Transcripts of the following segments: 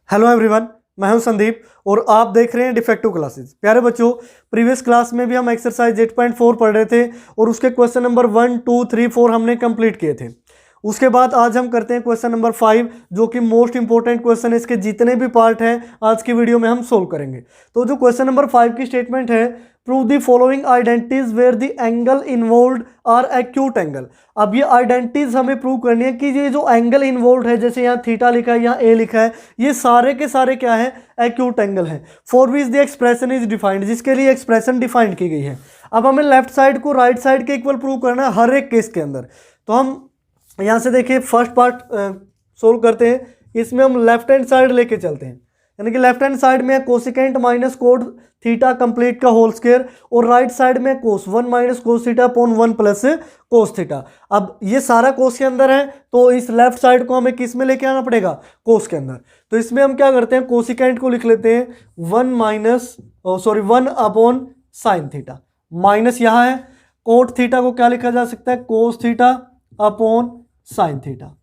Hello everyone, मैं हूं संदीप और आप देख रहे हैं डिफेक्टिव क्लासेस। प्यारे बच्चों, प्रीवियस क्लास में भी हम एक्सरसाइज 8.4 पढ़ रहे थे और उसके क्वेश्चन नंबर 1, 2, 3, 4 हमने कंप्लीट किए थे। उसके बाद आज हम करते हैं क्वेश्चन नंबर 5, जो कि मोस्ट इंपॉर्टेंट क्वेश्चन है। इसके जितने भी पार्ट हैं आज की वीडियो में हम सोल्व करेंगे। तो जो क्वेश्चन नंबर 5 की स्टेटमेंट है, prove the following identities where the angle involved are acute angle. अब ये आइडेंटिटीज हमें प्रूव करनी है कि ये जो एंगल इन्वॉल्व्ड है, जैसे यहाँ थीटा लिखा है, यहाँ ए लिखा है, ये सारे के सारे क्या है, एक्यूट एंगल है। For which the expression is defined, जिसके लिए एक्सप्रेशन डिफाइंड की गई है। अब हमें लेफ्ट साइड को राइट साइड के इक्वल प्रूव करना है हर एक केस के अंदर। तो हम यहाँ से देखिए फर्स्ट पार्ट सोल्व करते हैं। इसमें हम लेफ्ट हैंड साइड लेके चलते हैं, यानी कि लेफ्ट हैंड साइड में cosecant minus code theta complete का होल स्क्वायर और राइट साइड में कोस 1 minus cos theta upon 1 plus cos theta. अब ये सारा कोस के अंदर है, तो इस लेफ्ट साइड को हमें किस में लेके आना पड़ेगा, कोस के अंदर। तो इसमें हम क्या करते हैं, कोसिकेंट को लिख लेते हैं 1 अपॉन साइन थीटा, माइनस यहाँ है कोट थीटा को क्या लिखा जा सकता है, cos theta upon sine theta,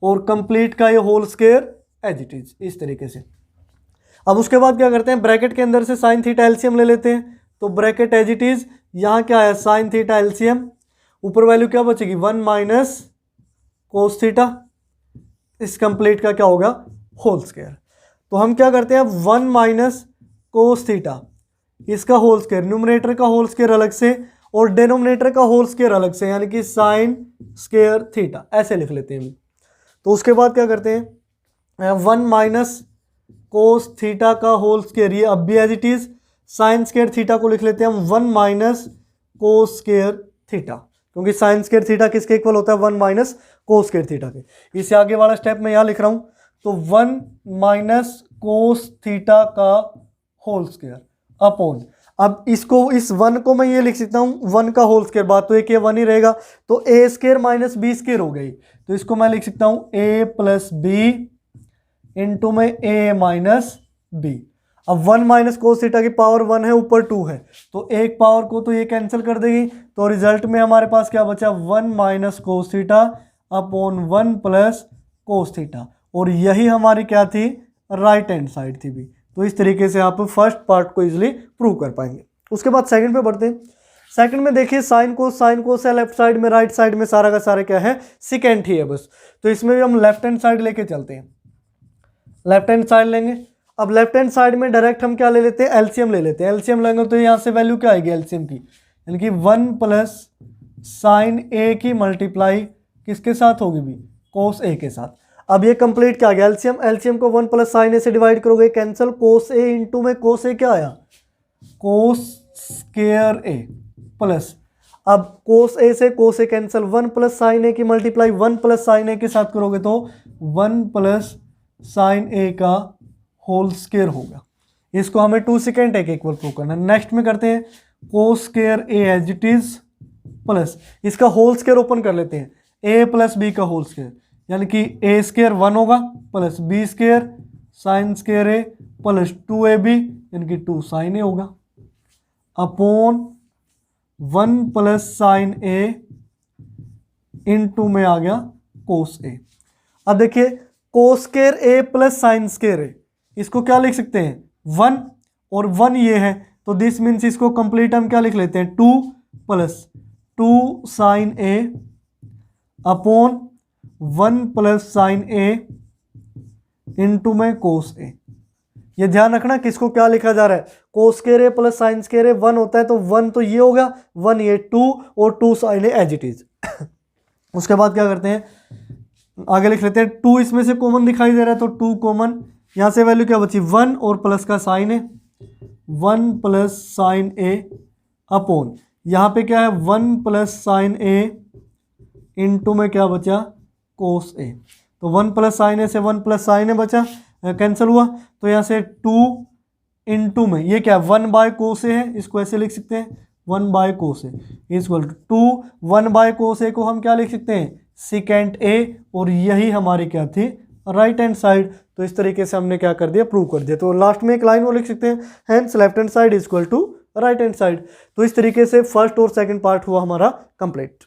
और कंप्लीट का ये whole square as it is, इस तरीके से। अब उसके बाद क्या करते हैं, ब्रैकेट के अंदर से साइन थीटा एलसीएम ले लेते हैं। तो ब्रैकेट एज इट इज, यहाँ क्या है, साइन थीटा एलसीएम, ऊपर वैल्यू क्या बचेगी, 1 माइनस कोस थीटा, इस कंप्लीट का क्या होगा, होल स्क्वायर। तो हम क्या करते हैं, 1 माइनस कोस थीटा, इसका होल स्क्वायर, न्यूमरेटर का होल स्क्वायर अलग से और डिनोमिनेटर का होल स्क्वायर अलग से, यानी कि साइन स्क्वायर थीटा, ऐसे लिख लेते हैं। तो उसके बाद क्या करते हैं, 1 माइनस कोस थीटा का होल स्क्वायर, ये अब भी as it is, sine square theta को लिख लेते हैं हम 1 माइनस कोस स्क्वायर थीटा, क्योंकि साइन स्क्वायर थीटा किसके इक्वल होता है, 1 माइनस कोस स्क्वायर थीटा के। इससे आगे वाला स्टेप मैं यहाँ लिख रहा हूँ, तो 1 माइनस कोस थीटा का होल स्क्वायर अपॉन, अब इसको, इस 1 को मैं ये लिख सकता हूँ 1 का होल स्क्वायर, बात तो एक 1 ही रहेगा, तो ए स्क्वायर माइनस बी स्क्वायर हो गई। तो इसको मैं लिख सकता हूँ ए प्लस बी इंटू में ए माइनस बी। अब 1 माइनस कोस थीटा की पावर 1 है, ऊपर 2 है, तो एक पावर को तो ये कैंसिल कर देगी, तो रिजल्ट में हमारे पास क्या बचा, 1 minus cos theta upon 1 plus cos theta, और यही हमारी क्या थी, राइट हैंड साइड थी भी। तो इस तरीके से आप फर्स्ट पार्ट को इजिली प्रूव कर पाएंगे। उसके बाद सेकंड पे बढ़ते हैं। सेकंड में देखिए साइन कोस है लेफ्ट साइड में, राइट साइड में सारा का सारा क्या है, सिकेंट ही है बस। तो इसमें भी हम लेफ्ट हैंड साइड लेके चलते हैं, लेफ्ट हैंड साइड लेंगे। अब लेफ्ट हैंड साइड में डायरेक्ट हम क्या ले लेते हैं, एलसीएम ले लेते हैं। एलसीएम लेंगे तो यहाँ से वैल्यू क्या आएगी एलसीएम की, यानी कि 1 प्लस साइन ए की मल्टीप्लाई किसके साथ होगी भी, कोस ए के साथ। अब ये कंप्लीट क्या आ गया, एलसीएम को 1 प्लस साइन ए से डिवाइड करोगे, कैंसिल, कोस ए इंटू में कोस ए क्या आया, कोस स्क्वायर ए प्लस, अब कोस ए से कोस ए कैंसिल, 1 प्लस साइन ए की मल्टीप्लाई 1 प्लस साइन ए के साथ करोगे तो 1 प्लस साइन ए का होल स्क्वायर होगा। इसको हमें 2 सेकेंड ए के इक्वल प्रूव करना है। नेक्स्ट में करते हैं cos square a as it is plus, इसका होल स्क्वायर ओपन कर लेते हैं, ए प्लस बी का होल स्क्वायर, यानी कि ए स्क्वायर 1 होगा plus b square sine square a plus 2ab, यानी कि 2 साइन ए होगा, अपॉन 1 प्लस साइन ए इंटू में आ गया कोस ए। अब देखिए cos square a plus sine square a, इसको क्या लिख सकते हैं, 1 और 1 ये है, तो दिस मीन्स इसको कंप्लीट हम क्या लिख लेते हैं, 2 प्लस 2 साइन ए अपॉन 1 प्लस साइन ए इंटू में कोस ए। ये ध्यान रखना किसको क्या लिखा जा रहा है, कोस square a plus sine square ए 1 होता है, तो 1 तो ये होगा, 1 ये 2 और 2 sine A as it is. उसके बाद क्या करते हैं, आगे लिख लेते हैं, 2 इसमें से कॉमन दिखाई दे रहा है, तो 2 कॉमन, यहाँ से वैल्यू क्या बची, 1 और प्लस का साइन है, 1 प्लस साइन ए अपॉन, यहाँ पे क्या है 1 प्लस साइन ए इंटू में क्या बचा, कोस ए। तो 1 प्लस साइन ए से 1 प्लस साइन ए बचा, कैंसिल हुआ, तो यहाँ से 2 इंटू में ये क्या 1 बाय कोस ए है, इसको ऐसे लिख सकते हैं 1 by cos a equal to 2, 1 by cos a को हम क्या लिख सकते हैं, सिकेंट ए, और यही हमारी क्या थी, राइट हैंड साइड। तो इस तरीके से हमने क्या कर दिया, प्रूव कर दिया। तो लास्ट में एक लाइन वो लिख सकते हैं, hence left hand side is equal to right hand side. तो इस तरीके से फर्स्ट और सेकंड पार्ट हुआ हमारा कंप्लीट।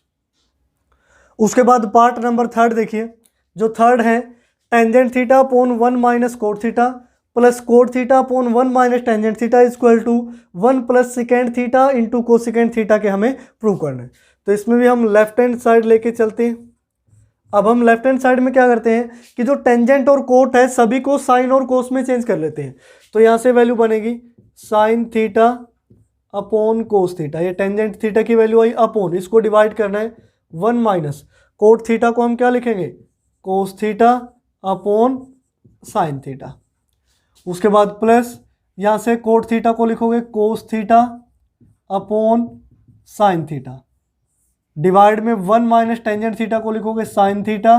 उसके बाद पार्ट नंबर 3 देखिए, जो थर्ड है tangent theta upon 1 minus cot theta plus cot theta upon 1 minus tangent theta is equal to 1 plus secant theta into cosecant theta के हमें प्रूव करना है। तो इसमें भी हम लेफ्ट हैंड साइड लेके चलते हैं। अब हम लेफ्ट हैंड साइड में क्या करते हैं कि जो टेंजेंट और कोट है सभी को साइन और कोस में चेंज कर लेते हैं। तो यहाँ से वैल्यू बनेगी साइन थीटा अपॉन कोस थीटा, ये टेंजेंट थीटा की वैल्यू आई अपॉन, इसको डिवाइड करना है 1 माइनस कोट थीटा को हम क्या लिखेंगे कोस थीटा अपॉन साइन थीटा। उसके बाद प्लस यहाँ से कोट थीटा को लिखोगे कोस theta upon sine theta, divide में 1 माइनस टेंजेंट थीटा को लिखोगे साइन थीटा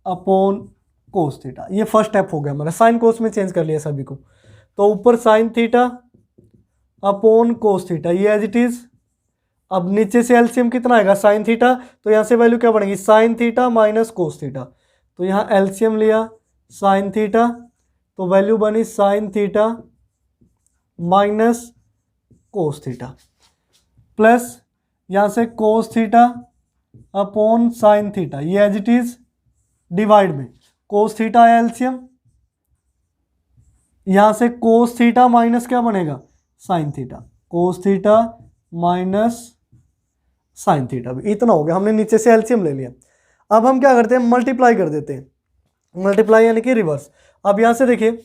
अपॉन कोस थीटा। ये फर्स्ट स्टेप हो गया हमारा, साइन कोस में चेंज कर लिया सभी को। तो ऊपर साइन थीटा अपॉन कोस थीटा ये एज इट इज। अब नीचे से एलसीएम कितना आएगा साइन थीटा, तो यहाँ से वैल्यू क्या बनेगी sign theta minus cos theta. तो यहाँ एलसीएम लिया साइन थीटा, तो वैल्यू बनी sign theta minus cos theta, plus यहाँ से कोस थीटा अपॉन साइन थीटा ये एज इट इज, डिवाइड में कोस थीटा आया एलसीएम, यहाँ से कोस थीटा माइनस क्या बनेगा sign theta, cos theta minus sine theta. भी इतना हो गया, हमने नीचे से एलसीएम ले लिया। अब हम क्या करते हैं मल्टीप्लाई कर देते हैं, मल्टीप्लाई यानी कि रिवर्स। अब यहाँ से देखिए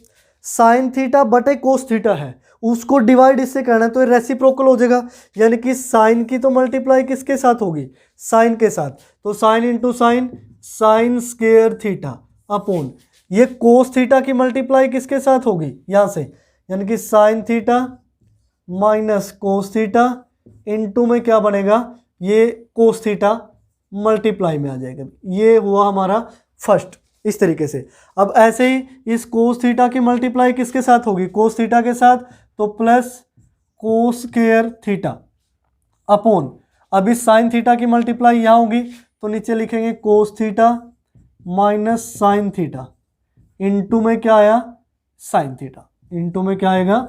साइन थीटा बटे कोस थीटा है, उसको डिवाइड इससे करना है तो ये रेसिप्रोकल हो जाएगा, यानी कि साइन की तो मल्टीप्लाई किसके साथ होगी साइन के साथ। तो sine into sine, sign square theta upon ये कोस थीटा की मल्टीप्लाई किसके साथ होगी यहाँ से, यानी कि sine theta minus cos theta into में क्या बनेगा ये कोस थीटा मल्टीप्लाई में आ जाएगा। ये हुआ हमारा फर्स्ट, इस तरीके से। अब ऐसे ही इस कोस थीटा की मल्टीप्लाई किसके साथ होगी कोस थीटा के साथ, तो plus cos square theta upon, अब इस साइन थीटा की मल्टीप्लाई यहाँ होगी तो नीचे लिखेंगे कोस theta minus sine theta into में क्या आया साइन थीटा, इंटू में क्या आएगा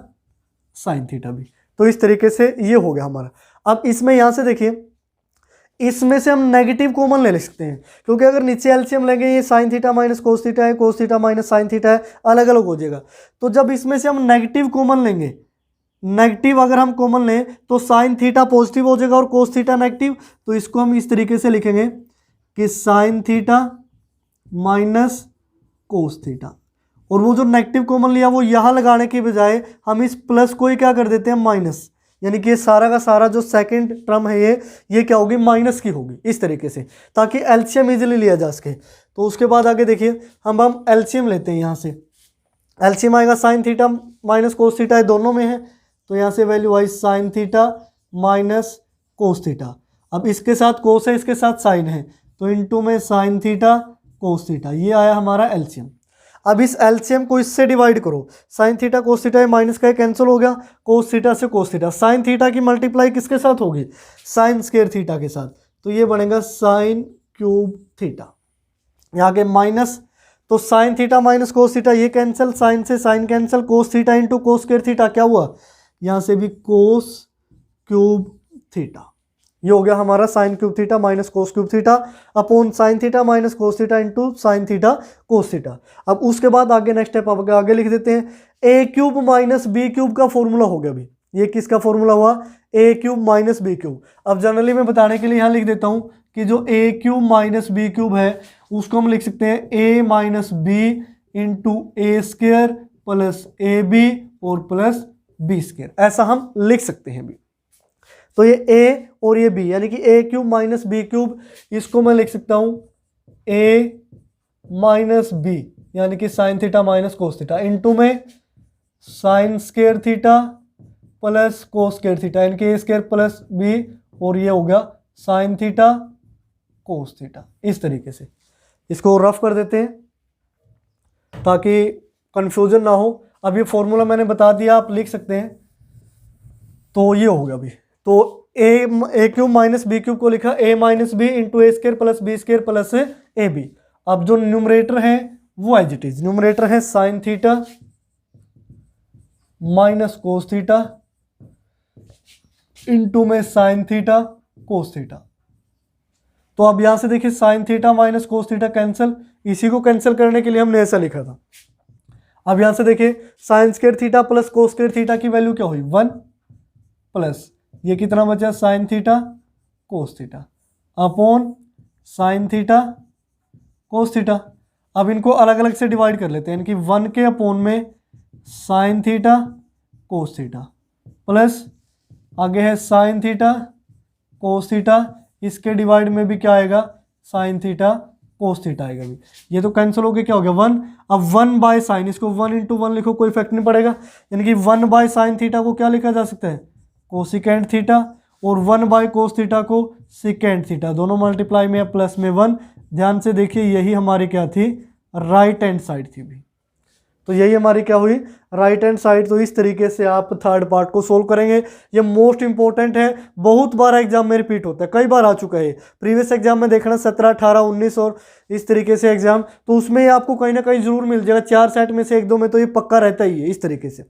साइन थीटा भी। तो इस तरीके से ये हो गया हमारा। अब इसमें यहाँ से देखिए इसमें से हम नेगेटिव कॉमन ले सकते हैं, क्योंकि अगर नीचे एलसीएम लेंगे ये sine theta minus cos theta है, cos theta minus sine theta है, अलग अलग हो जाएगा। तो जब इसमें से हम नेगेटिव कॉमन लेंगे, नेगेटिव अगर हम कॉमन लें तो साइन थीटा पॉजिटिव हो जाएगा और कोस थीटा नेगेटिव, तो इसको हम इस तरीके से लिखेंगे कि sine theta minus cos theta. और वो जो नेगेटिव कॉमन लिया वो यहाँ लगाने के बजाय हम इस प्लस को ही क्या कर देते हैं माइनस, यानी कि ये सारा का सारा जो सेकंड टर्म है ये क्या होगी माइनस की होगी, इस तरीके से, ताकि एलसीएम इजीली लिया जा सके। तो उसके बाद आगे देखिए हम एलसीएम लेते हैं। यहाँ से एलसीएम आएगा sine theta minus cos theta, दोनों में है, तो यहाँ से वैल्यू आई sine theta minus cos theta. अब इसके साथ कोस है, इसके साथ साइन है, तो इंटू में साइन थीटा कोस थीटा, ये आया हमारा एलसीएम। अब इस एलसीएम को इससे डिवाइड करो, sign theta cos theta minus का कैंसिल हो गया, कोस थीटा से कोस थीटा, साइन थीटा की मल्टीप्लाई किसके साथ होगी साइन स्क्वायर थीटा के साथ, तो ये बनेगा साइन क्यूब थीटा। यहाँ के माइनस, तो sine theta minus cos theta ये कैंसिल, साइन से sine cancel, cos theta into cos square theta क्या हुआ यहाँ से भी कोस क्यूब थीटा। ये हो गया हमारा sine cube theta minus cos cube theta upon sine theta minus cos theta into sine theta cos theta. अब उसके बाद आगे नेक्स्ट स्टेप आगे लिख देते हैं, ए क्यूब माइनस बी क्यूब का फॉर्मूला हो गया। अभी ये किसका फॉर्मूला हुआ ए क्यूब माइनस बी क्यूब। अब जनरली मैं बताने के लिए यहाँ लिख देता हूँ कि जो a cube minus b cube है उसको हम लिख सकते हैं a minus b into a square plus a b और प्लस बी स्क्वायर, ऐसा हम लिख सकते हैं भी। तो ये ए और ये बी यानी कि ए क्यूब माइनस बी क्यूब, इसको मैं लिख सकता हूं ए माइनस बी यानी कि sine theta minus cos theta into में sine square theta plus cos square theta यानी कि ए स्क्वायर प्लस बी, और ये हो गया साइन थीटा कोस थीटा। इस तरीके से इसको रफ कर देते हैं ताकि कंफ्यूजन ना हो। अब ये फॉर्मूला मैंने बता दिया, आप लिख सकते हैं। तो ये हो गया अभी, तो a cube minus b cube को लिखा a minus b into a square plus b square plus a b. अब जो न्यूमरेटर है वो एज इट इज, न्यूमरेटर है sine theta minus cos theta into में साइन थीटा कोस थीटा। तो अब यहाँ से देखिए sine theta minus cos theta cancel, इसी को कैंसिल करने के लिए हमने ऐसा लिखा था। अब यहाँ से देखिए sign square theta plus cos square theta की वैल्यू क्या हुई 1 प्लस ये कितना बचा sign theta cos theta upon sine theta cos theta. अब इनको अलग अलग से डिवाइड कर लेते हैं, यानी कि 1 के अपोन में sine theta cos theta plus आगे है साइन थीटा कोस थीटा, इसके डिवाइड में भी क्या आएगा साइन थीटा कोस थीटा आएगा भी। ये तो कैंसिल हो गया, क्या हो गया 1। अब 1 बाय साइन, इसको 1 इंटू 1 लिखो, कोई इफेक्ट नहीं पड़ेगा, यानी कि 1 बाय साइन थीटा को क्या लिखा जा सकता है कोसिकेंट थीटा, और 1 बाय कोस थीटा को सिकेंट थीटा, दोनों मल्टीप्लाई में प्लस में 1। ध्यान से देखिए यही हमारी क्या थी राइट हैंड साइड थी भी, तो यही हमारी क्या हुई राइट हैंड साइड। तो इस तरीके से आप थर्ड पार्ट को सोल्व करेंगे। ये मोस्ट इंपॉर्टेंट है, बहुत बार एग्जाम में रिपीट होता है, कई बार आ चुका है प्रीवियस एग्जाम में देखना 17, 18, 19 और इस तरीके से एग्जाम, तो उसमें आपको कहीं ना कहीं जरूर मिल जाएगा, 4 सेट में से 1-2 में तो ये पक्का रहता ही है इस तरीके से।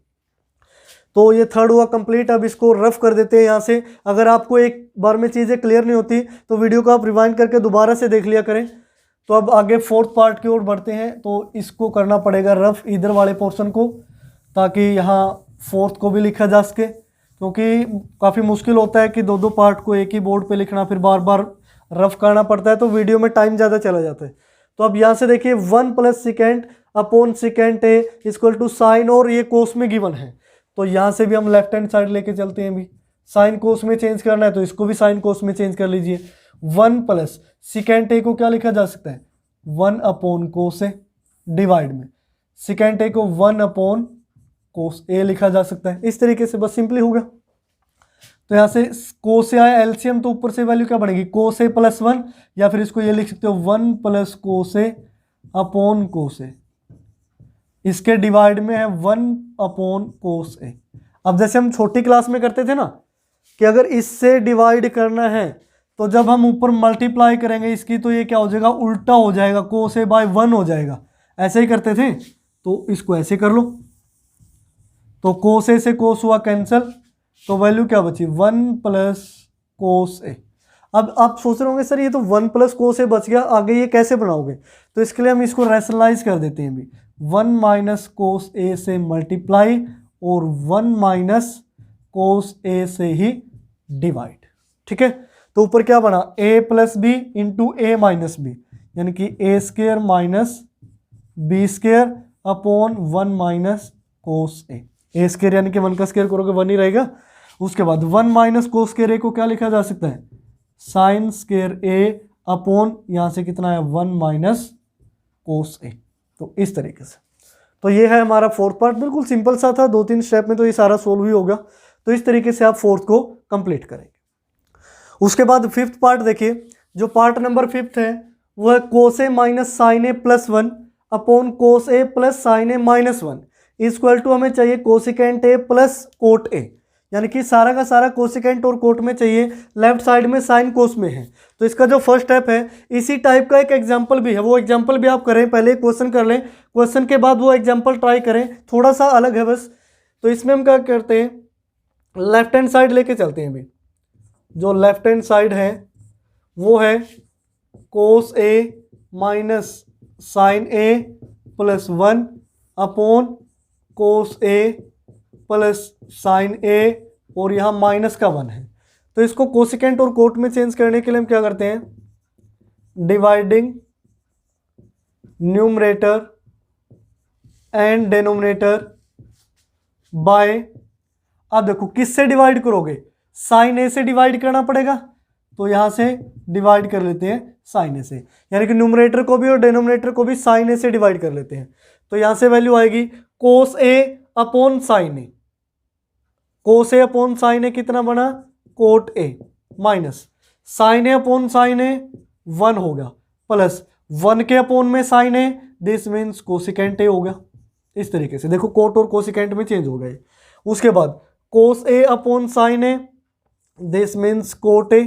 तो ये थर्ड हुआ कंप्लीट। अब इसको रफ कर देते हैं यहाँ से। अगर आपको एक बार में चीज़ें क्लियर नहीं होती तो वीडियो को आप रिवाइंड करके दोबारा से देख लिया करें। तो अब आगे फोर्थ पार्ट की ओर बढ़ते हैं, तो इसको करना पड़ेगा रफ इधर वाले पोर्शन को, ताकि यहाँ फोर्थ को भी लिखा जा सके, क्योंकि काफ़ी मुश्किल होता है कि 2-2 पार्ट को एक ही बोर्ड पे लिखना, फिर बार बार रफ करना पड़ता है, तो वीडियो में टाइम ज़्यादा चला जाता है। तो अब यहाँ से देखिए 1 plus secant upon secant A equal to sine, और ये कोस में गिवन है, तो यहाँ से भी हम लेफ्ट हैंड साइड लेके चलते हैं। भी साइन कोस में चेंज करना है तो इसको भी साइन कोस में चेंज कर लीजिए। 1 प्लस सिकेंट ए को क्या लिखा जा सकता है 1 अपॉन कोस ए, डिवाइड में सिकेंट ए को 1 अपॉन कोस ए लिखा जा सकता है। इस तरीके से बस सिंपली होगा। तो यहाँ से कोस ए आया एलसीएम, तो ऊपर से वैल्यू क्या बनेगी कोस ए प्लस 1, या फिर इसको ये लिख सकते हो 1 plus cos a upon cos ए, इसके डिवाइड में है 1 अपॉन कोस ए। अब जैसे हम छोटी क्लास में करते थे ना कि अगर इससे डिवाइड करना है तो जब हम ऊपर मल्टीप्लाई करेंगे इसकी, तो ये क्या हो जाएगा उल्टा हो जाएगा, कोस ए बाय 1 हो जाएगा, ऐसे ही करते थे। तो इसको ऐसे कर लो, तो कोस ए से कोस हुआ कैंसिल, तो वैल्यू क्या बची 1 प्लस कोस ए। अब आप सोच रहे होंगे सर ये तो 1 प्लस कोस ए बच गया, आगे ये कैसे बनाओगे, तो इसके लिए हम इसको रैशनलाइज कर देते हैं भी। 1 माइनस कोस ए से मल्टीप्लाई और 1 माइनस कोस ए से ही डिवाइड, ठीक है। तो ऊपर क्या बना a plus B into A minus b, यानी कि a square minus b square upon 1 minus cos a square, यानी कि 1 का स्क्वेयर करोगे 1 ही रहेगा। उसके बाद 1 माइनस कोस स्क्वेयर ए को क्या लिखा जा सकता है साइन स्क्वेयर ए अपॉन यहाँ से कितना है 1 माइनस कोस ए। तो इस तरीके से, तो ये है हमारा फोर्थ पार्ट, बिल्कुल सिंपल सा था, 2-3 स्टेप में तो ये सारा सोल्व ही होगा। तो इस तरीके से आप फोर्थ को कंप्लीट करेंगे। उसके बाद फिफ्थ पार्ट देखिए, जो पार्ट नंबर 5 है वो है cos a minus sine a plus 1 upon cos a plus sine a minus 1 equal to हमें चाहिए कोसिकेंट ए प्लस कोट ए, यानी कि सारा का सारा कोसिकेंट और कोट में चाहिए, लेफ्ट साइड में साइन कोस में है। तो इसका जो फर्स्ट स्टेप है, इसी टाइप का एक एग्जांपल भी है, वो एग्जांपल भी आप करें, पहले क्वेश्चन कर लें, क्वेश्चन के बाद वो एग्जांपल ट्राई करें, थोड़ा सा अलग है बस। तो इसमें हम क्या करते हैं लेफ्ट हैंड साइड लेके चलते हैं। भी जो लेफ्ट हैंड साइड है वो है cos a minus sine a plus 1 upon cos a plus sine ए, और यहाँ माइनस का 1 है। तो इसको कोसिकेंट और कोट में चेंज करने के लिए हम क्या करते हैं dividing numerator and denominator by, अब देखो किससे डिवाइड करोगे साइन ए से डिवाइड करना पड़ेगा, तो यहां से डिवाइड कर लेते हैं साइन ए से, यानी कि न्यूमरेटर को भी और डेनोमिनेटर को भी साइन ए से डिवाइड कर लेते हैं। तो यहां से वैल्यू आएगी cos a upon sine a, cos a upon sine a कितना बना cot a, minus sine A upon sine a 1 होगा, प्लस 1 के अपॉन में sine a, this means cosecant a होगा। इस तरीके से देखो कोट और कोसिकेंट में चेंज हो गए। उसके बाद cos a upon sine a, this means cot A,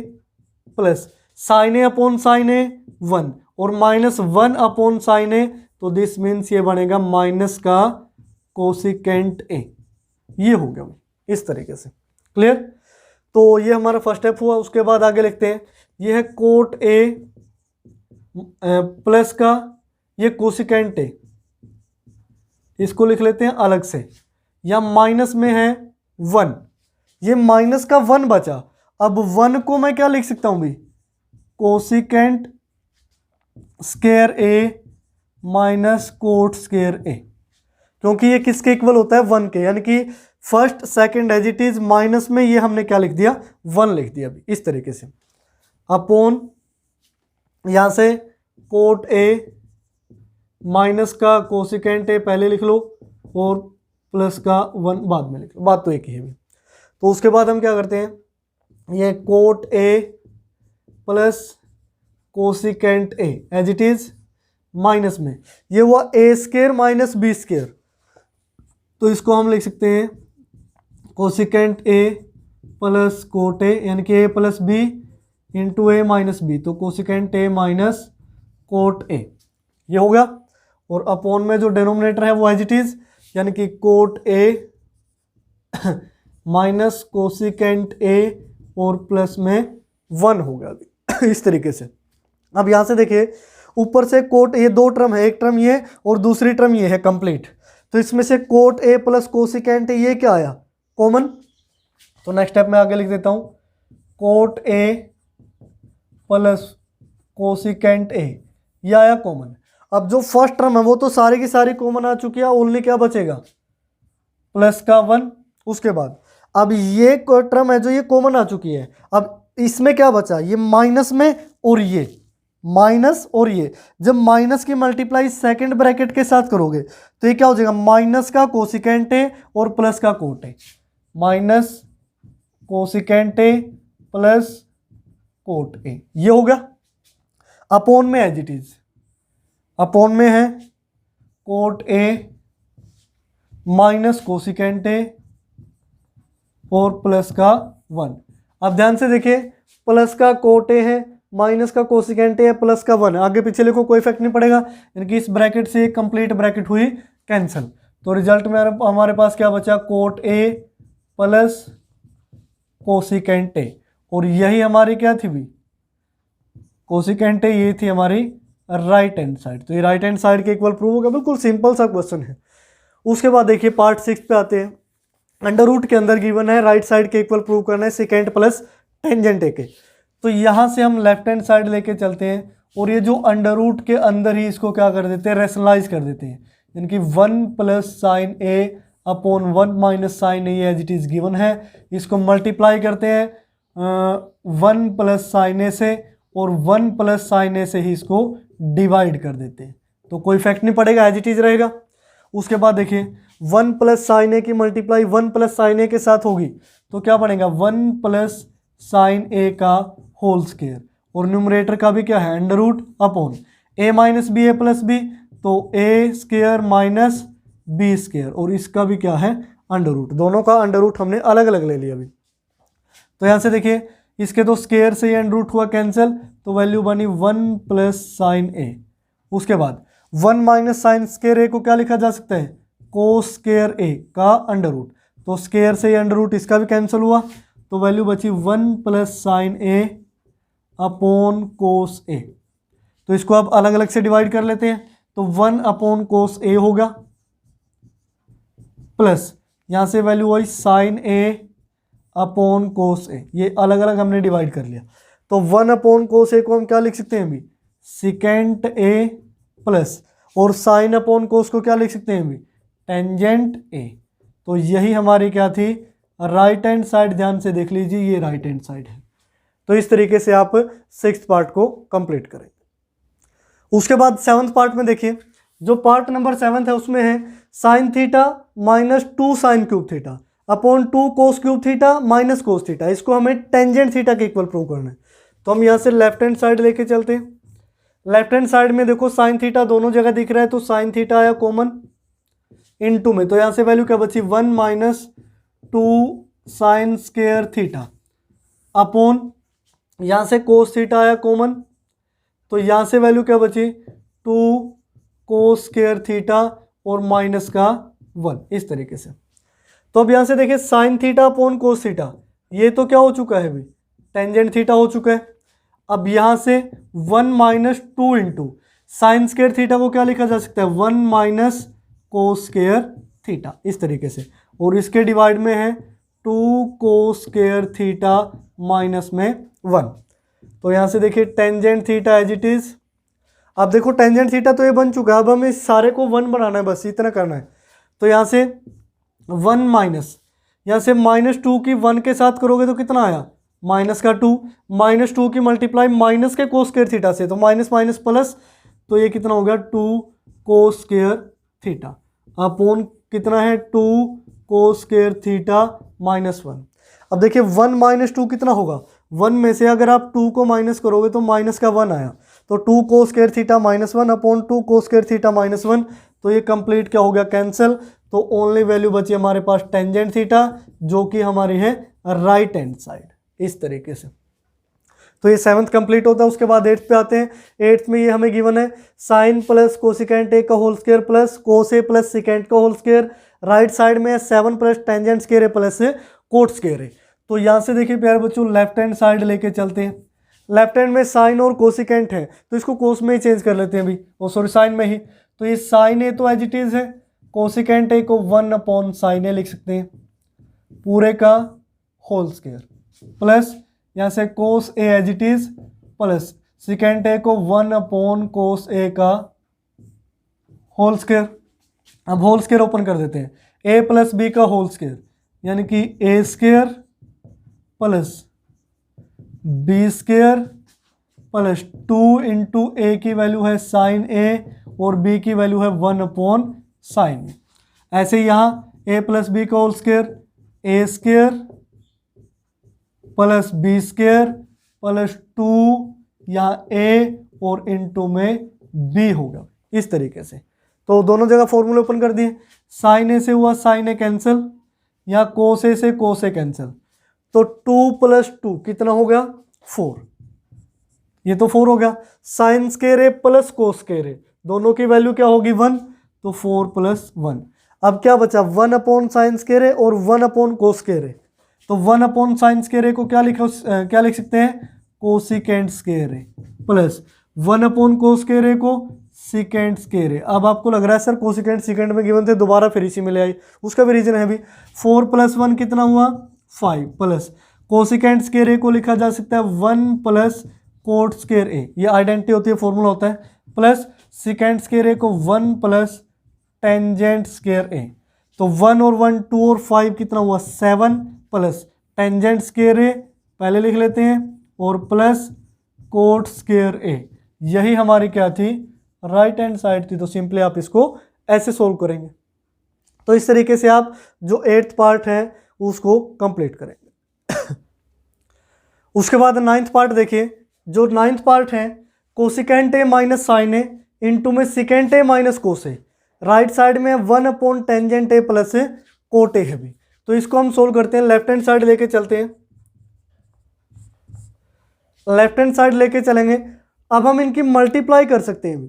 plus sine A upon sine a 1 और माइनस 1 अपॉन साइन ए, तो दिस मीन्स ये बनेगा माइनस का कोसिकेंट ए। ये हो गया इस तरीके से, क्लियर। तो ये हमारा फर्स्ट स्टेप हुआ। उसके बाद आगे लिखते हैं, ये है कोट ए प्लस का ये कोसिकेंट ए, इसको लिख लेते हैं अलग से, या माइनस में है 1, ये माइनस का 1 बचा। अब 1 को मैं क्या लिख सकता हूं भाई, कोसिकेंट स्क्वायर ए माइनस कोट स्क्वायर ए, क्योंकि ये किसके इक्वल होता है, 1 के, यानी कि first second as it is, minus में ये हमने क्या लिख दिया, 1 लिख दिया अभी इस तरीके से, अपॉन यहां से कोट ए माइनस का कोसिकेंट ए पहले लिख लो और प्लस का 1 बाद में लिख लो, बात तो एक ही है भी। तो उसके बाद हम क्या करते हैं, ये cot A plus cosecant A as it is minus में, ये हुआ A square minus B square, तो इसको हम लिख सकते हैं कोसिकेंट ए प्लस कोट ए, यानी कि A plus B into A minus B, तो cosecant A minus cot A, ये हो गया। और अपॉन में जो डिनोमिनेटर है वो एज इट इज, यानी कि coat a minus cosecant A और प्लस में 1 हो गया अभी इस तरीके से। अब यहां से देखिए ऊपर से कोट, ये 2 टर्म है, एक टर्म ये और दूसरी टर्म ये है कंप्लीट, तो इसमें से कोट ए प्लस कोसिकेंट ए ये क्या आया, कॉमन। तो नेक्स्ट स्टेप में आगे लिख देता हूं, कोट ए प्लस कोसिकेंट ए, ये आया कॉमन। अब जो फर्स्ट टर्म है वो तो सारी की सारी कॉमन आ चुकी है, ओनली क्या बचेगा, प्लस का 1। उसके बाद अब ये टर्म है जो ये कॉमन आ चुकी है, अब इसमें क्या बचा, ये माइनस में और ये माइनस और ये, जब माइनस की मल्टीप्लाई सेकंड ब्रैकेट के साथ करोगे तो ये क्या हो जाएगा, माइनस का कोसिकेंट ए और प्लस का coat a, minus cosecant A plus cot A, ये हो गया। अपॉन में एज इट इज, अपॉन में है coat a minus cosecant A और प्लस का 1। अब ध्यान से देखिए, प्लस का कोट ए है, माइनस का कोसिकेंट ए, प्लस का 1 है, आगे पीछे लिखो कोई इफेक्ट नहीं पड़ेगा, यानी कि इस ब्रैकेट से एक कंप्लीट ब्रैकेट हुई कैंसिल। तो रिजल्ट में हमारे पास क्या बचा, कोट ए प्लस कोसिकेंट ए, और यही हमारी क्या थी भी, कोसिकेंट ए, ये थी हमारी राइट हैंड साइड। तो ये राइट हैंड साइड के इक्वल प्रूव हो गया, बिल्कुल सिंपल सा क्वेश्चन है। उसके बाद देखिए पार्ट 6 पे आते हैं। अंडर रूट के अंदर गिवन है राइट साइड के इक्वल प्रूव करना है सेकेंड प्लस टेंजेंट ए के, तो यहाँ से हम लेफ्ट हैंड साइड लेके चलते हैं और ये जो अंडर रूट के अंदर ही इसको क्या कर देते हैं, रेशनलाइज कर देते हैं, यानी कि 1 plus sine A upon 1 minus sine A as it is given है, इसको मल्टीप्लाई करते हैं 1 प्लस साइन ए से और 1 प्लस साइन ए से ही इसको डिवाइड कर देते हैं, तो कोई इफेक्ट नहीं पड़ेगा, एज इट इज रहेगा। उसके बाद देखिए 1 प्लस साइन ए की मल्टीप्लाई 1 प्लस साइन ए के साथ होगी तो क्या बनेगा, 1 प्लस साइन ए का होल स्क्वायर, और न्यूमरेटर का भी क्या है, अंडर रूट अपॉन ए माइनस बी ए प्लस बी, तो ए स्क्वायर माइनस बी स्क्वायर, और इसका भी क्या है, अंडर रूट। दोनों का अंडर रूट हमने अलग अलग ले लिया अभी। तो यहाँ से देखिए इसके तो स्क्वायर से ही अंडर रूट हुआ कैंसिल, तो वैल्यू बनी 1 प्लस साइन ए। उसके बाद 1 माइनस साइन स्क्वायर ए को क्या लिखा जा सकता है, कोस स्क्वायर ए का अंडर रूट, तो स्क्वायर से ही अंडर रूट, इसका भी कैंसिल हुआ, तो वैल्यू बची 1 प्लस साइन ए अपॉन कोस ए। तो इसको अब अलग अलग से डिवाइड कर लेते हैं, तो 1 अपॉन कोस ए होगा प्लस यहां से वैल्यू आई साइन ए अपॉन कोस ए, ये अलग अलग हमने डिवाइड कर लिया, तो 1 अपॉन कोस ए को हम क्या लिख सकते हैं अभी, सिकेंट ए प्लस, और साइन अपॉन कोस को क्या लिख सकते हैं अभी, टेंजेंट ए। तो यही हमारी क्या थी, राइट हैंड साइड। ध्यान से देख लीजिए ये राइट हैंड साइड है। तो इस तरीके से आप 6th पार्ट को कंप्लीट करेंगे। उसके बाद 7th पार्ट में देखिए, जो पार्ट नंबर 7 है उसमें है sine theta minus 2 sine cube theta upon 2 cos cube theta minus cos theta, इसको हमें टेंजेंट थीटा के इक्वल प्रूव करना है। तो हम यहाँ से लेफ्ट हैंड साइड लेके चलते हैं। लेफ्ट हैंड साइड में देखो साइन थीटा दोनों जगह दिख रहा है, तो साइन थीटा आया कॉमन इनटू में, तो यहाँ से वैल्यू क्या बची, 1 minus 2 sign square theta upon यहाँ से कोस थीटा आया कॉमन, तो यहाँ से वैल्यू क्या बची, 2 कोस स्क्वायर थीटा और माइनस का 1, इस तरीके से। तो अब यहाँ से देखिए साइन थीटा अपॉन कोस थीटा, ये तो क्या हो चुका है अभी, टेंजेंट थीटा हो चुका है। अब यहाँ से 1 minus 2 into sine square theta को क्या लिखा जा सकता है, 1 माइनस कोस स्क्वायर थीटा, इस तरीके से। और इसके डिवाइड में है 2 कोस स्क्वायर थीटा माइनस में 1। तो यहाँ से देखिए tangent theta as it is. अब देखो टेंजेंट थीटा तो ये बन चुका है, अब हमें इस सारे को 1 बनाना है, बस इतना करना है। तो यहाँ से 1 माइनस, यहाँ से -2 की 1 के साथ करोगे तो कितना आया, माइनस का 2, -2 की मल्टीप्लाई माइनस के कोस स्क्वायर थीटा से, तो माइनस माइनस प्लस, तो ये कितना हो गया 2 कोस स्क्वायर थीटा अपॉन कितना है 2 कोस स्क्वायर थीटा -1। अब देखिए 1 माइनस 2 कितना होगा, 1 में से अगर आप 2 को माइनस करोगे तो माइनस का 1 आया, तो 2 कोस स्क्वायर थीटा -1 अपॉन 2 कोस स्क्वायर थीटा -1, तो ये कंप्लीट क्या हो गया, कैंसिल। तो ओनली वैल्यू बची हमारे पास टेंजेंट थीटा, जो कि हमारी है राइट हैंड साइड, इस तरीके से। तो ये 7th कंप्लीट होता है। उसके बाद 8th पे आते हैं। 8th में ये हमें गिवन है साइन प्लस कोसिकेंट ए का whole square plus cos a plus secant का होल स्क्वायर, राइट साइड में है 7 plus tangent square a plus coat square ए। तो यहाँ से देखिए प्यारे बच्चों लेफ्ट हैंड साइड लेके चलते हैं। लेफ्ट हैंड में साइन और कोसिकेंट है, तो इसको कोस में ही चेंज कर लेते हैं अभी, ओ सॉरी साइन में ही। तो ये साइन ए तो एज इट इज है, कोसिकेंट ए को 1 अपॉन साइन ए लिख सकते हैं पूरे का होल स्क्वायर प्लस यहाँ से cos a as it is plus secant a को 1 अपॉन कोस ए का होल स्क्वायर। अब होल स्क्वायर ओपन कर देते हैं, ए प्लस बी का होल स्क्वायर यानी कि a square plus b square plus 2 into a की वैल्यू है साइन ए और बी की वैल्यू है 1 अपॉन साइन ए। ऐसे ही यहाँ ए प्लस बी का whole square, a square plus b square plus 2 यहाँ ए और इंटू में बी होगा, इस तरीके से। तो दोनों जगह फॉर्मूले ओपन कर दिए, साइन ए से हुआ साइन ए कैंसिल, यहाँ कोस ए से कोस ए कैंसिल, तो 2 प्लस 2 कितना हो गया 4, ये तो 4 हो गया। Sign square a plus cos square ए, दोनों की वैल्यू क्या होगी 1, तो 4 प्लस 1। अब क्या बचा 1 अपॉन साइन स्क्वायर ए और 1 अपॉन कोस स्क्वायर ए, तो 1 अपॉन साइन स्क्वायर ए को क्या लिख सकते हैं cosecant square a plus 1 upon cos square ए को सिकेंट स्क्वायर ए। अब आपको लग रहा है सर कोसिकेंट सिकेंट में गिवन थे, दोबारा फिर इसी में ले आई, उसका भी रीजन है अभी। 4 प्लस 1 कितना हुआ 5 प्लस कोसिकेंट स्क्वायर ए को लिखा जा सकता है 1 प्लस कोट स्क्वायर ए, ये आइडेंटिटी होती है, फॉर्मूला होता है, प्लस सिकेंट स्क्वायर ए को 1 प्लस टेंजेंट स्क्वायर ए। तो 1 और 1 2 और 5 कितना हुआ 7 प्लस टेंजेंट स्क्वायर ए पहले लिख लेते हैं और प्लस कोट स्क्वायर ए। यही हमारी क्या थी राइट हैंड साइड थी। तो सिंपली आप इसको ऐसे सोल्व करेंगे। तो इस तरीके से आप जो 8th पार्ट है उसको कंप्लीट करेंगे। उसके बाद 9th पार्ट देखिए, जो 9th पार्ट है cosecant A minus sine A into में secant A minus cos A, right side में 1 upon tangent A plus cot A है भी। तो इसको हम सोल्व करते हैं, लेफ्ट हैंड साइड लेके चलते हैं, लेफ्ट हैंड साइड लेके चलेंगे। अब हम इनकी मल्टीप्लाई कर सकते हैं,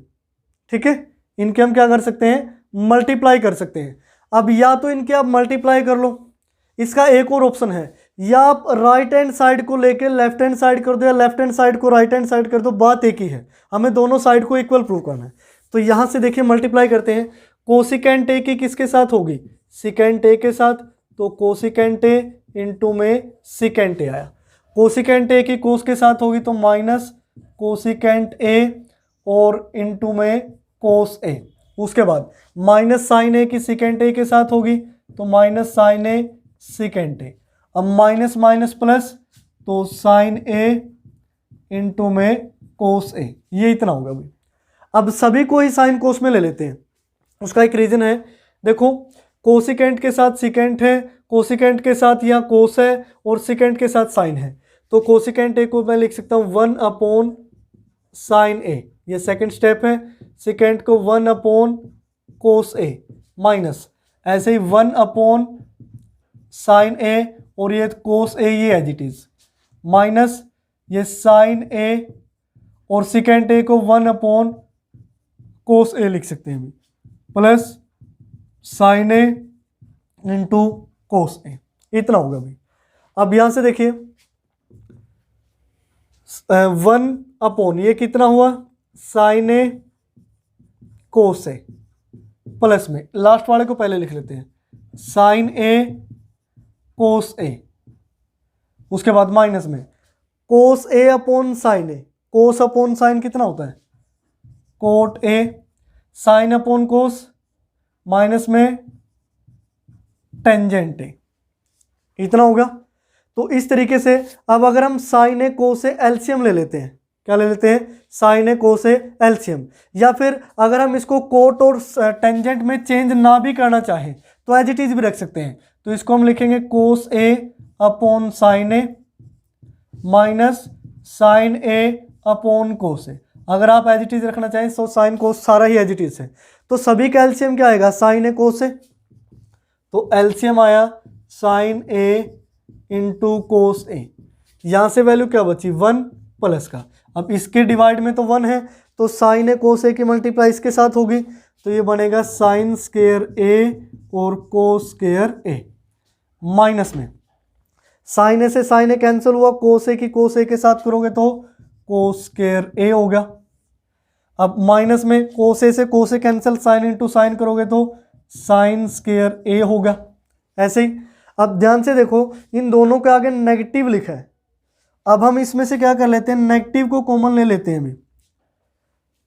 ठीक है, इनके हम क्या कर सकते हैं मल्टीप्लाई कर सकते हैं। अब या तो इनके आप मल्टीप्लाई कर लो, इसका एक और ऑप्शन है, या आप राइट हैंड साइड को लेके लेफ्ट हैंड साइड कर दो या लेफ्ट हैंड साइड को राइट हैंड साइड कर दो, बात एक ही है, हमें दोनों साइड को इक्वल प्रूव करना है। तो यहां से देखिए मल्टीप्लाई करते हैं, कोसिकेंट ए की किसके साथ होगी सिकेंट ए के साथ, तो कोसिकेंट ए इंटू में सिकेंट ए आया, कोसिकेंट ए की कोस के साथ होगी तो माइनस कोसिकेंट ए और इंटू में कोस ए। उसके बाद माइनस साइन ए की सिकेंट ए के साथ होगी तो माइनस साइन ए सिकेंट ए। अब माइनस माइनस प्लस तो साइन ए इंटू में कोस ए, ये इतना होगा अभी। अब सभी को ही साइन कोस में ले लेते हैं, उसका एक रीजन है, देखो कोसिकेंट के साथ सिकेंट है, कोसिकेंट के साथ यहाँ कोस है और सिकेंट के साथ साइन है, तो कोसिकेंट ए को मैं लिख सकता हूँ 1 अपॉन साइन ए, ये सेकंड स्टेप है, सिकेंट को 1 अपॉन कोस ए माइनस ऐसे ही 1 अपॉन साइन ए और ये कोस ए, ये एज इट इज माइनस ये साइन ए और सिकेंट ए को 1 अपॉन कोस ए लिख सकते हैं प्लस साइन ए इंटू कोस ए, इतना होगा अभी। अब यहां से देखिए 1 अपॉन ये कितना हुआ sign a cos a, plus में लास्ट वाले को पहले लिख लेते हैं साइन ए कोस ए, उसके बाद माइनस में कोस a upon sine a, cos upon sign कितना होता है cot A, sine upon cos minus में टेंजेंट ए, इतना होगा। तो इस तरीके से अब अगर हम sign a cos A LCM ले लेते हैं, क्या ले लेते हैं sign a cos A LCM, या फिर अगर हम इसको कोट और टेंजेंट में चेंज ना भी करना चाहें तो एज इट इज भी रख सकते हैं। तो इसको हम लिखेंगे कोस a upon sine a minus sine A upon cos ए। अगर आप एज इट इज रखना चाहें तो साइन कोस सारा ही एज इट इज है। तो सभी का एलसीएम क्या आएगा साइन ए कोस ए, तो एलसीएम आया साइन ए इंटू कोस ए, यहां से वैल्यू क्या बची 1 प्लस का। अब इसके डिवाइड में तो 1 है तो साइन ए कोस ए की मल्टीप्लाई इसके साथ होगी, तो ये बनेगा साइन स्क्वायर ए और कोस स्क्वायर ए, माइनस में साइन ए से साइन ए कैंसिल हुआ, कोस ए की कोस ए के साथ करोगे तो कोस स्क्वायर ए हो गया। अब माइनस में कोस ए से कोस ए कैंसिल, साइन इंटू साइन करोगे तो साइन स्क्वायर ए होगा। ऐसे ही अब ध्यान से देखो इन दोनों के आगे नेगेटिव लिखा है, अब हम इसमें से क्या कर लेते हैं नेगेटिव को कॉमन ले लेते हैं। अभी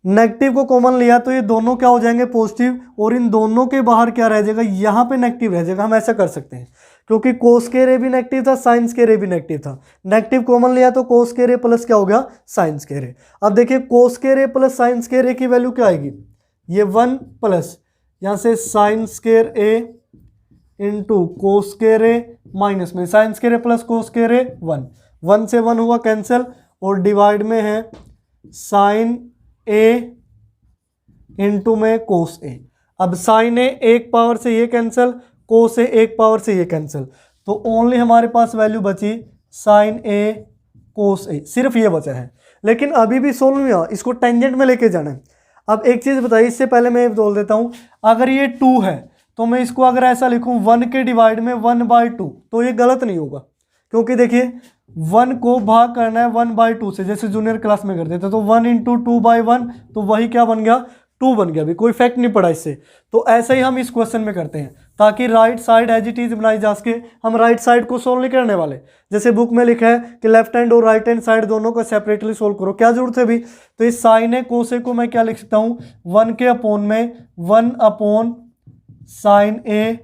नेगेटिव को कॉमन लिया तो ये दोनों क्या हो जाएंगे पॉजिटिव, और इन दोनों के बाहर क्या रह जाएगा यहाँ पे नेगेटिव रह जाएगा। हम ऐसा कर सकते हैं क्योंकि कोस स्क्वायर ए भी नेगेटिव था, साइन स्क्वायर ए भी नेगेटिव था, नेगेटिव कॉमन लिया तो कोस स्क्वायर ए प्लस क्या हो गया साइन स्क्वायर ए। अब देखिए cos square a plus sine square ए की वैल्यू क्या आएगी, ये 1 प्लस यहाँ से साइन स्क्वायर ए इंटू कोस स्क्वायर ए माइनस में sine square a plus cos square ए 1 से 1 हुआ कैंसिल, और डिवाइड में है साइन ए इंटू में कोस ए। अब साइन ए एक पावर से ये कैंसिल, कोस ए एक पावर से ये कैंसिल, तो ओनली हमारे पास वैल्यू बची साइन ए कोस ए, सिर्फ ये बचा है। लेकिन अभी भी सोल्व नहीं हुआ, इसको टेंजेंट में लेके जाना है। अब एक चीज़ बताइए, इससे पहले मैं बोल देता हूँ, अगर ये 2 है तो मैं इसको अगर ऐसा लिखूँ 1 के डिवाइड में 1/2 तो ये गलत नहीं होगा, क्योंकि देखिए 1 को भाग करना है 1/2 से, जैसे जूनियर क्लास में करते थे, तो 1 इंटू 2/1 तो वही क्या बन गया 2 बन गया, अभी कोई इफेक्ट नहीं पड़ा इससे। तो ऐसे ही हम इस क्वेश्चन में करते हैं ताकि right side as it is बनाई जा सके। हम राइट साइड को सोल्व नहीं करने वाले, जैसे बुक में लिखा है कि लेफ्ट हैंड और राइट हैंड साइड दोनों को सेपरेटली सोल्व करो, क्या जरूरत है अभी। तो इस साइन ए कोस ए को मैं क्या लिख सकता हूँ 1 के अपॉन में 1 अपॉन साइन ए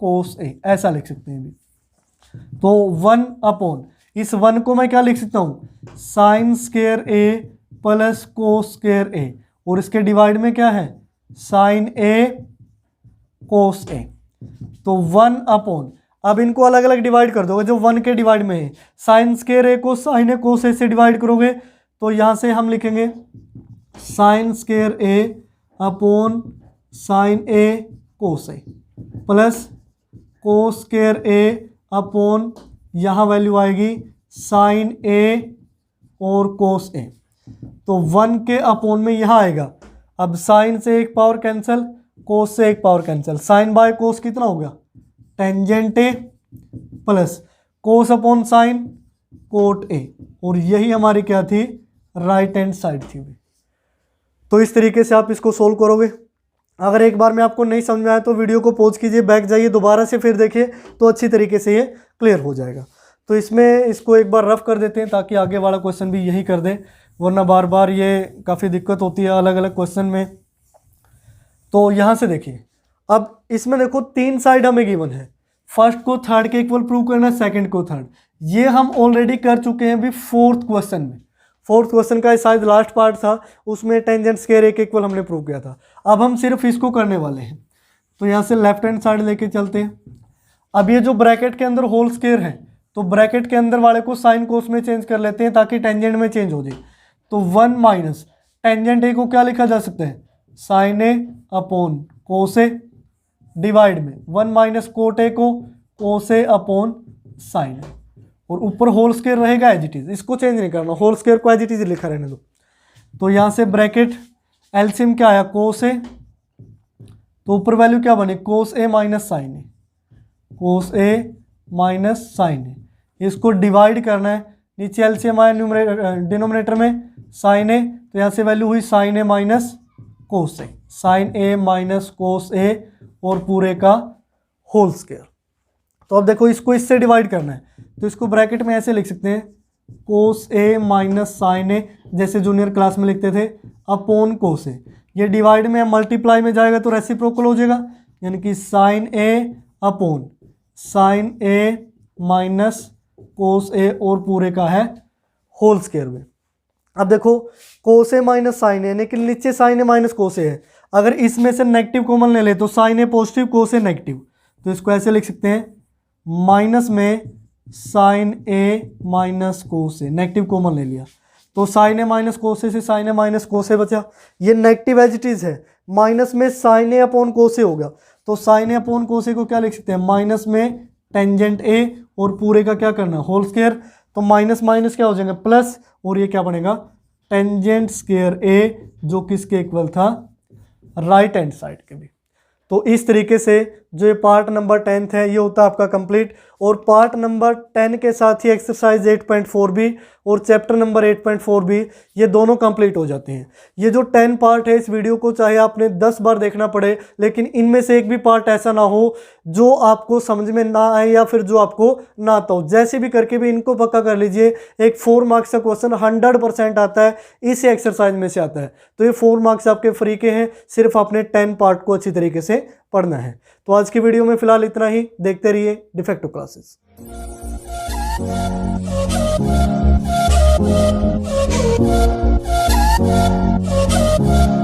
कोस ए, ऐसा लिख सकते हैं अभी। तो 1 अपॉन इस 1 को मैं क्या लिख सकता हूँ sign square a plus cos square ए, और इसके डिवाइड में क्या है साइन ए कोस ए, तो 1 अपॉन, अब इनको अलग अलग डिवाइड कर दोगे, जो 1 के डिवाइड में है साइन स्क्वायर ए को साइन ए कोस ए से डिवाइड करोगे तो यहाँ से हम लिखेंगे sign square A upon sine a cos a plus cos square A upon यहाँ वैल्यू आएगी साइन ए और कोस ए, तो 1 के अपॉन में यहाँ आएगा। अब साइन से एक पावर कैंसिल, कोस से एक power cancel, sine by cos कितना हो गया tangent A plus cos upon sine cot A, और यही हमारी क्या थी राइट हैंड साइड थी। तो इस तरीके से आप इसको सोल्व करोगे। अगर एक बार में आपको नहीं समझ में आया तो वीडियो को पॉज कीजिए, बैक जाइए, दोबारा से फिर देखिए तो अच्छी तरीके से ये क्लियर हो जाएगा। तो इसमें इसको एक बार रफ कर देते हैं ताकि आगे वाला क्वेश्चन भी यही कर दे, वरना बार बार ये काफ़ी दिक्कत होती है अलग अलग क्वेश्चन में। तो यहाँ से देखिए, अब इसमें देखो 3 साइड हमें गिवन है, फर्स्ट को थर्ड के इक्वल प्रूव करना है, सेकंड को थर्ड, ये हम ऑलरेडी कर चुके हैं अभी फोर्थ क्वेश्चन में। फोर्थ क्वेश्चन का शायद लास्ट पार्ट था, उसमें टेंजेंट स्क्वायर ए के इक्वल हमने प्रूव किया था। अब हम सिर्फ इसको करने वाले हैं, तो यहाँ से लेफ्ट हैंड साइड लेके चलते हैं। अब ये जो ब्रैकेट के अंदर होल स्क्वायर है, तो ब्रैकेट के अंदर वाले को साइन कोस में चेंज कर लेते हैं ताकि टेंजेंट में चेंज हो जाए। तो 1 माइनस टेंजेंट ए को क्या लिखा जा सकता है साइन ए अपॉन कोस ए, डिवाइड में 1 माइनस कोट ए को कोस ए अपॉन साइन ए, और ऊपर होल स्क्वायर रहेगा एज इट इज, इसको चेंज नहीं करना, होल स्क्वायर को एज इट इज लिखा रहने दो। तो यहाँ से ब्रैकेट एलसीएम क्या आया कोस ए, तो ऊपर वैल्यू क्या बनी कोस a minus sine a, cos a minus sine ए, इसको डिवाइड करना है नीचे एलसीएम आया डिनोमिनेटर में साइन ए, तो यहाँ से वैल्यू हुई sign a minus cos A, sign a minus cos ए और पूरे का होल स्क्वायर। तो अब देखो इसको इससे डिवाइड करना है, तो इसको ब्रैकेट में ऐसे लिख सकते हैं कोस ए माइनस साइन ए, जैसे जूनियर क्लास में लिखते थे, अपॉन कोस ए। ये डिवाइड में मल्टीप्लाई में जाएगा तो रेसिप्रोकल हो जाएगा, यानी कि sign A upon sine a minus cos ए और पूरे का है होल स्क्वायर में। अब देखो कोस ए माइनस साइन ए, लेकिन नीचे साइन ए माइनस कोस ए है, अगर इसमें से नेगेटिव कॉमन ले ले तो साइन ए पॉजिटिव कोस ए नेगेटिव, तो इसको ऐसे लिख सकते हैं माइनस में sine a minus cos A, negative common ले लिया तो साइन ए माइनस कोस ए से साइन ए माइनस कोस ए बचा, ये नेगेटिव एज इट इज है, माइनस में साइन ए अपॉन कोस ए हो गया, तो sign A upon cos a को क्या लिख सकते हैं माइनस में टेंजेंट ए और पूरे का क्या करना होल स्क्वायर, तो माइनस माइनस क्या हो जाएगा प्लस, और ये क्या बनेगा टेंजेंट स्क्वायर ए, जो किसके इक्वल था राइट हैंड साइड के भी। तो इस तरीके से जो ये पार्ट नंबर 10 है ये होता है आपका कंप्लीट, और पार्ट नंबर 10 के साथ ही एक्सरसाइज 8.4 भी और चैप्टर नंबर 8.4 भी, ये दोनों कंप्लीट हो जाते हैं। ये जो 10 पार्ट है इस वीडियो को चाहे आपने 10 बार देखना पड़े, लेकिन इनमें से एक भी पार्ट ऐसा ना हो जो आपको समझ में ना आए या फिर जो आपको ना आता हो, जैसे भी करके भी इनको पक्का कर लीजिए। एक 4 मार्क्स का क्वेश्चन 100% आता है, इस एक्सरसाइज में से आता है, तो ये 4 मार्क्स आपके फ्री के हैं, सिर्फ आपने 10 पार्ट को अच्छी तरीके से पढ़ना है। तो आज की वीडियो में फिलहाल इतना ही, देखते रहिए de facto classes. We'll be right back.